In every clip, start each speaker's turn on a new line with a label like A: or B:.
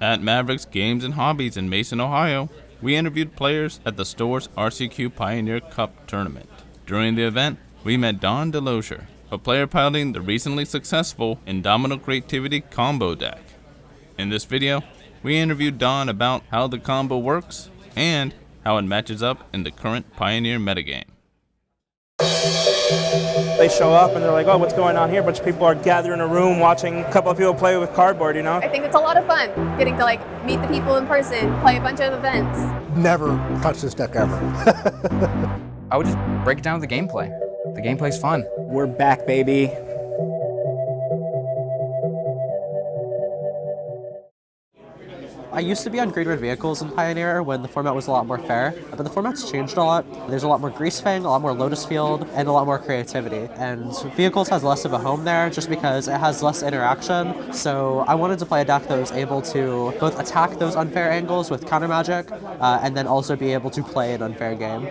A: At Mavericks Games and Hobbies in Mason, Ohio, we interviewed players at the store's RCQ Pioneer Cup tournament. During the event, we met Dawn DeLozier, a player piloting the recently successful Indomitable Creativity combo deck. In this video, we interviewed Dawn about how the combo works and how it matches up in the current Pioneer metagame.
B: They show up and they're like, oh, what's going on here? A bunch of people are gathered in a room watching a couple of people play with cardboard, you know?
C: I think it's a lot of fun getting to meet the people in person, play a bunch of events.
D: Never touched this deck ever.
E: I would just break it down with the gameplay. The gameplay's fun.
B: We're back, baby.
F: I used to be on green-red vehicles in Pioneer when the format was a lot more fair, but the format's changed a lot. There's a lot more Greasefang, a lot more Lotus Field, and a lot more creativity. And vehicles has less of a home there just because it has less interaction. So I wanted to play a deck that was able to both attack those unfair angles with counter magic, and then also be able to play an unfair game.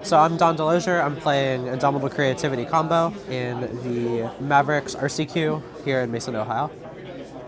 F: So I'm Dawn DeLozier. I'm playing Indomitable Creativity combo in the Mavericks RCQ here in Mason, Ohio.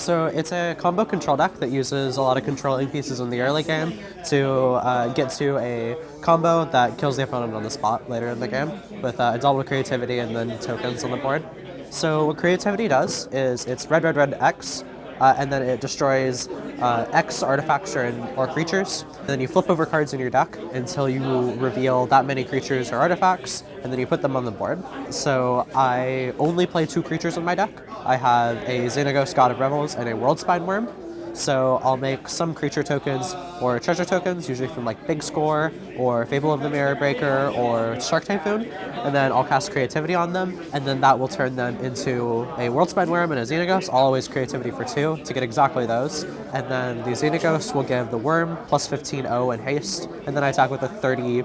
F: So it's a combo control deck that uses a lot of controlling pieces in the early game to get to a combo that kills the opponent on the spot later in the game with Indomitable Creativity and then tokens on the board. So what Creativity does is it's red, red, red, X, and then it destroys X artifacts or creatures. And then you flip over cards in your deck until you reveal that many creatures or artifacts, and then you put them on the board. So I only play 2 creatures in my deck. I have a Xenagos, God of Revels, and a Worldspine Wurm. So I'll make some creature tokens or treasure tokens, usually from Big Score or Fable of the Mirror Breaker or Shark Typhoon, and then I'll cast Creativity on them, and then that will turn them into a Worldspine Wurm and a Xenagos. I'll always Creativity for 2 to get exactly those, and then the Xenagos will give the Worm plus 15-0 and haste, and then I attack with a 30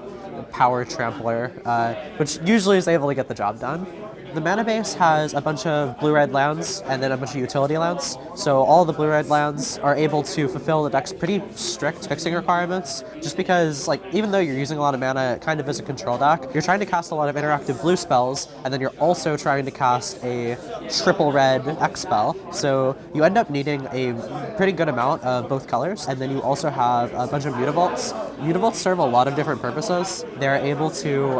F: power trampler, which usually is able to get the job done. The mana base has a bunch of blue-red lands and then a bunch of utility lands. So all the blue-red lands are able to fulfill the deck's pretty strict fixing requirements, just because even though you're using a lot of mana kind of as a control deck, you're trying to cast a lot of interactive blue spells, and then you're also trying to cast a triple red X spell. So you end up needing a pretty good amount of both colors, and then you also have a bunch of Mutavaults. Mutavaults serve a lot of different purposes. They're able to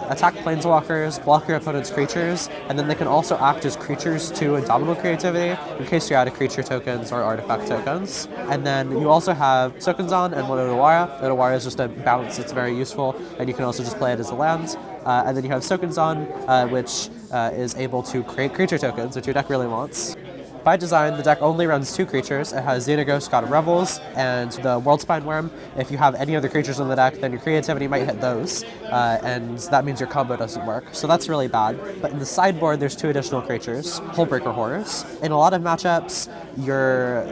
F: attack planeswalkers, block your opponent's creatures, and then they can also act as creatures to Indomitable Creativity in case you're out of creature tokens or artifact tokens. And then you also have Sokenzan and one Otawara. Otawara is just a bounce, it's very useful, and you can also just play it as a land. And then you have Sokenzan, which is able to create creature tokens, which your deck really wants. By design, the deck only runs 2 creatures. It has Xenagos, God of Revels, and the Worldspine Wurm. If you have any other creatures in the deck, then your creativity might hit those, and that means your combo doesn't work. So that's really bad. But in the sideboard, there's 2 additional creatures, Hullbreaker Horrors. In a lot of matchups, your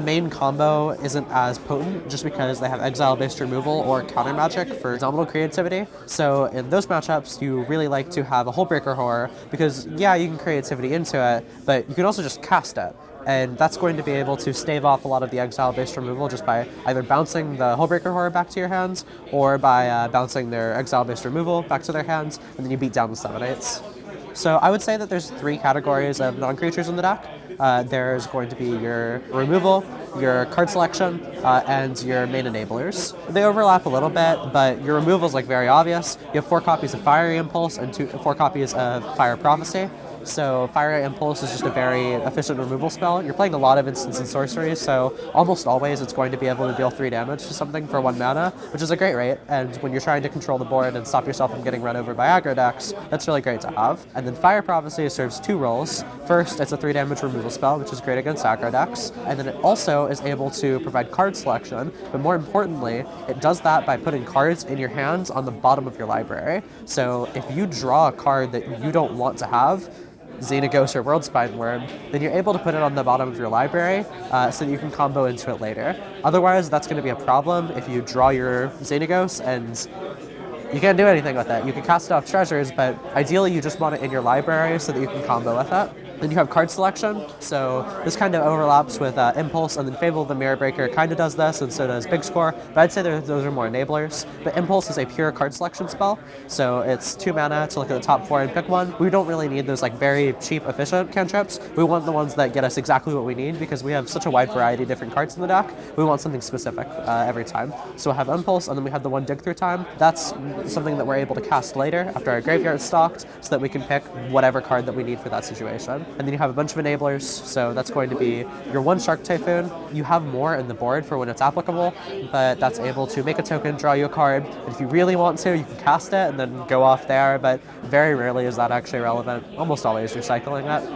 F: main combo isn't as potent just because they have exile-based removal or counter magic for Indomitable Creativity. So in those matchups, you really like to have a Hullbreaker Horror because, yeah, you can creativity into it, but you can also just cast it. And that's going to be able to stave off a lot of the exile-based removal just by either bouncing the Hullbreaker Horror back to your hands or by bouncing their exile-based removal back to their hands, and then you beat down the 7/8s. So I would say that there's 3 categories of non-creatures in the deck. There's going to be your removal, your card selection, and your main enablers. They overlap a little bit, but your removal is very obvious. You have 4 copies of Fiery Impulse and 4 copies of Fire Prophecy. So Fire Impulse is just a very efficient removal spell. You're playing a lot of instants and sorceries, so almost always it's going to be able to deal 3 damage to something for 1 mana, which is a great rate, and when you're trying to control the board and stop yourself from getting run over by aggro decks, that's really great to have. And then Fire Prophecy serves 2 roles. First, it's a 3 damage removal spell, which is great against aggro decks, and then it also is able to provide card selection, but more importantly, it does that by putting cards in your hands on the bottom of your library. So if you draw a card that you don't want to have, Xenagos or Worldspine Wurm, then you're able to put it on the bottom of your library so that you can combo into it later. Otherwise, that's going to be a problem if you draw your Xenagos and you can't do anything with it. You can cast it off treasures, but ideally you just want it in your library so that you can combo with it. Then you have card selection, so this kind of overlaps with Impulse, and then Fable the Mirror Breaker kind of does this, and so does Big Score, but I'd say those are more enablers. But Impulse is a pure card selection spell, so it's 2 mana to look at the top 4 and pick one. We don't really need those like very cheap, efficient cantrips. We want the ones that get us exactly what we need, because we have such a wide variety of different cards in the deck. We want something specific every time. So we'll have Impulse, and then we have the 1 dig through time. That's something that we're able to cast later after our graveyard's stocked, so that we can pick whatever card that we need for that situation. And then you have a bunch of enablers, so that's going to be your 1 Shark Typhoon. You have more in the board for when it's applicable, but that's able to make a token, draw you a card, and if you really want to, you can cast it and then go off there, but very rarely is that actually relevant. Almost always you're cycling it.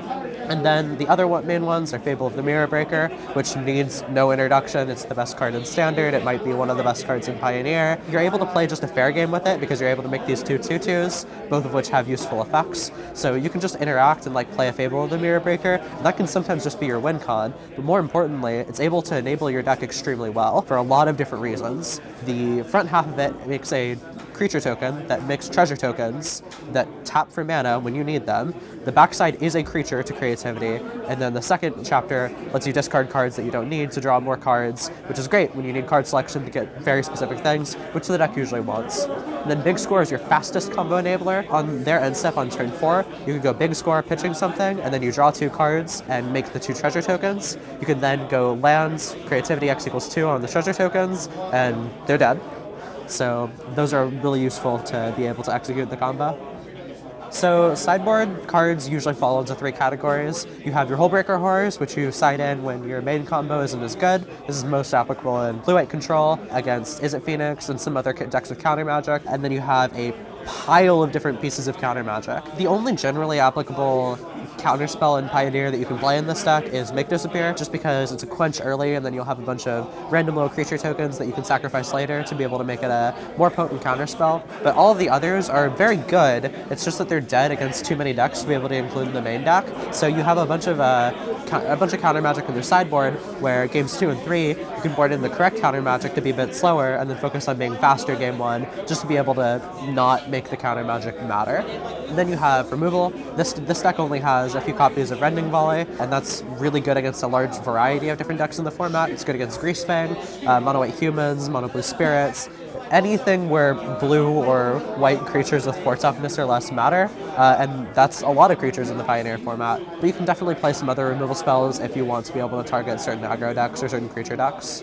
F: And then the other main ones are Fable of the Mirror Breaker, which needs no introduction. It's the best card in Standard. It might be one of the best cards in Pioneer. You're able to play just a fair game with it because you're able to make these 2/2/2s, both of which have useful effects. So you can just interact and like play a Fable of the Mirror Breaker. That can sometimes just be your win con, but more importantly, it's able to enable your deck extremely well for a lot of different reasons. The front half of it makes a creature token that makes treasure tokens that tap for mana when you need them. The backside is a creature to creativity, and then the second chapter lets you discard cards that you don't need to draw more cards, which is great when you need card selection to get very specific things, which the deck usually wants. And then Big Score is your fastest combo enabler. On their end step on turn 4, you can go Big Score pitching something, and then you draw 2 cards and make the 2 treasure tokens. You can then go lands, creativity X equals 2 on the treasure tokens, and they're dead. So those are really useful to be able to execute the combo. So sideboard cards usually fall into 3 categories. You have your Hullbreaker Horrors, which you side in when your main combo isn't as good. This is most applicable in Blue-White Control against Izzet Phoenix and some other decks with counter magic. And then you have a pile of different pieces of counter magic. The only generally applicable counterspell in Pioneer that you can play in this deck is Make Disappear, just because it's a quench early and then you'll have a bunch of random little creature tokens that you can sacrifice later to be able to make it a more potent counterspell. But all of the others are very good, it's just that they're dead against too many decks to be able to include in the main deck. So you have a bunch of counter magic in their sideboard, where games 2 and 3, you can board in the correct counter magic to be a bit slower and then focus on being faster game 1, just to be able to not make the counter magic matter. And then you have removal. This deck only has a few copies of Rending Volley, and that's really good against a large variety of different decks in the format. It's good against Greasefang, mono-white humans, mono-blue spirits, anything where blue or white creatures with 4 toughness or less matter, and that's a lot of creatures in the Pioneer format. But you can definitely play some other removal spells if you want to be able to target certain aggro decks or certain creature decks.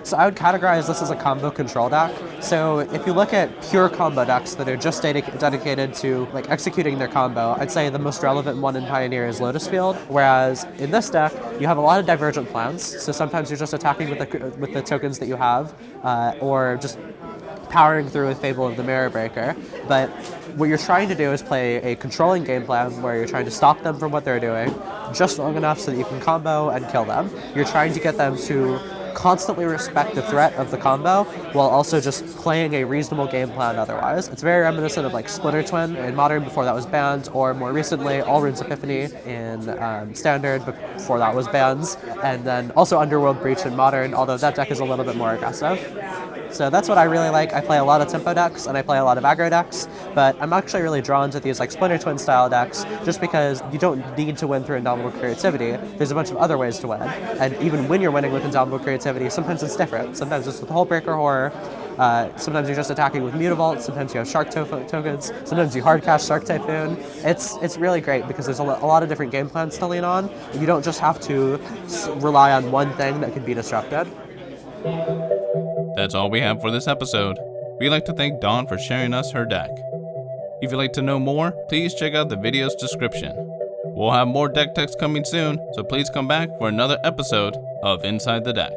F: So I would categorize this as a combo control deck. So if you look at pure combo decks that are just dedicated to like executing their combo, I'd say the most relevant one in Pioneer is Lotus Field. Whereas in this deck, you have a lot of divergent plans. So sometimes you're just attacking with the tokens that you have, or just powering through with Fable of the Mirror Breaker. But what you're trying to do is play a controlling game plan where you're trying to stop them from what they're doing just long enough so that you can combo and kill them. You're trying to get them to constantly respect the threat of the combo while also just playing a reasonable game plan otherwise. It's very reminiscent of like Splinter Twin in Modern before that was banned, or more recently Alrund's Epiphany in Standard before that was banned, and then also Underworld Breach in Modern, although that deck is a little bit more aggressive. So that's what I really like. I play a lot of tempo decks and I play a lot of aggro decks, but I'm actually really drawn to these like Splinter Twin style decks just because you don't need to win through Indomitable Creativity. There's a bunch of other ways to win, and even when you're winning with Indomitable Creativity, sometimes it's different. Sometimes it's with Hullbreaker Horror, sometimes you're just attacking with Mutavault, sometimes you have Shark tokens, sometimes you hard cast Shark Typhoon. It's really great because there's a lot of different game plans to lean on. You don't just have to rely on one thing that can be disrupted.
A: That's all we have for this episode. We'd like to thank Dawn for sharing us her deck. If you'd like to know more, please check out the video's description. We'll have more deck techs coming soon, so please come back for another episode of Inside the Deck.